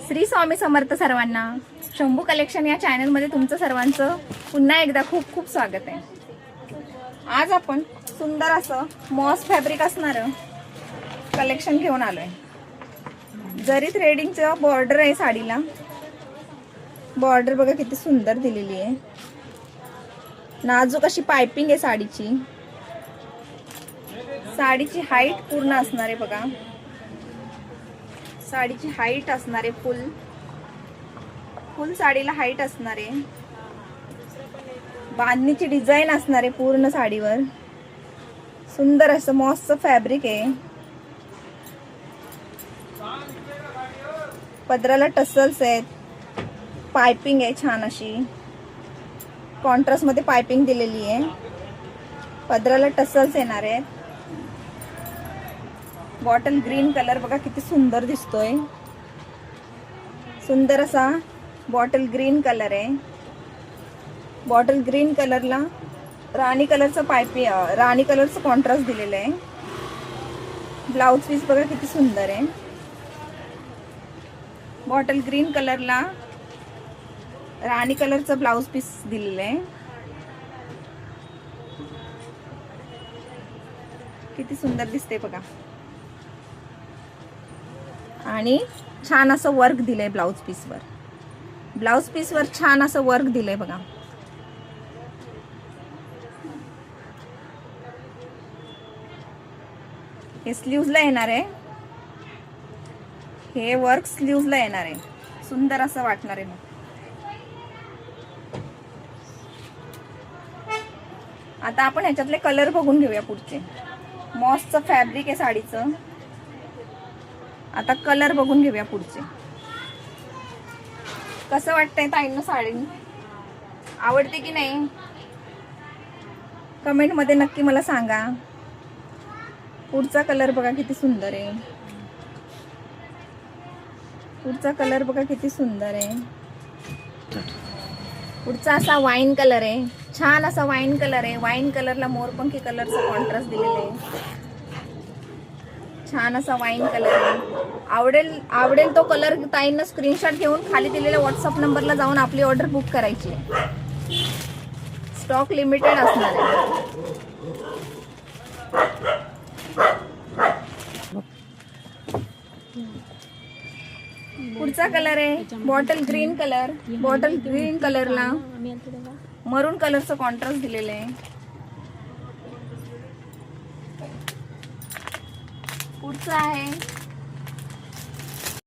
श्री स्वामी समर्थ सर्वांना. शंभू कलेक्शन या चॅनलमध्ये तुमचं सर्वांचं पुन्हा एकदा खूप खूप स्वागत आहे. आज आपण सुंदर असं मॉस फॅब्रिक असणारं कलेक्शन घेऊन आलोय. जरी थ्रेडिंगचं बॉर्डर आहे साडीला. बॉर्डर बघा किती सुंदर दिलेली आहे. नाजूक अशी पाइपिंग आहे साडीची. साडीची हाईट पूर्ण असणार आहे बघा. साडीची हाईट असणार आहे फुल साडीला हाईट असणार आहे. बांधणीची डिझाईन असणार आहे पूर्ण साडीवर. सुंदर असं मॉसचं फॅब्रिक आहे. पदराला टसल्स आहेत. पाइपिंग आहे छान अशी. कॉन्ट्रास्ट मध्ये पाइपिंग दिलेली आहे. पदराला टसल्स येणार आहेत. बॉटल ग्रीन कलर बघा किती सुंदर दिसतोय. सुंदर असा बॉटल ग्रीन कलर आहे. बॉटल ग्रीन कलरला राणी कलरचं राणी कलरचं कॉन्ट्रास्ट दिलेलं आहे. ब्लाउज पीस बघा किती सुंदर आहे. बॉटल ग्रीन कलरला राणी कलरचं ब्लाउज पीस दिलेलं आहे. किती सुंदर दिसते बघा. आणि छान असं वर्क दिलंय ब्लाउज पीसवर. ब्लाउज पीसवर छान असं वर्क दिलंय बघा. हे स्लीव्हजला येणार आहे. हे वर्क स्लीव्हजला येणार आहे. सुंदर असं वाटणार आहे. मग आता आपण ह्याच्यातले कलर बघून घेऊया पुढचे. मॉसचं फॅब्रिक आहे साडीचं. आता कलर बघून घेऊया पुढचे. कसं वाटतंय ताईंना साडी? आवडते की नाही? कमेंट मध्ये नक्की मला सांगा. पुढचा कलर बघा किती सुंदर आहे. पुढचा कलर बघा किती सुंदर आहे. पुढचा असा वाईन कलर आहे. छान असा वाईन कलर आहे. वाईन कलरला मोरपंखी कलरचा कॉन्ट्रास्ट दिलेला आहे. छान असा वाईन कलर आहे. आवडेल तो कलर ताईंना स्क्रीनशॉट घेऊन खाली दिलेल्या व्हॉट्सअप नंबरला जाऊन आपली ऑर्डर बुक करायची. स्टॉक लिमिटेड असणार आहे. पुढचा कलर आहे bottle green colour. Bottle green कलरला मरून कलरचं कॉन्ट्रास्ट दिलेलं आहे. पुढचा आहे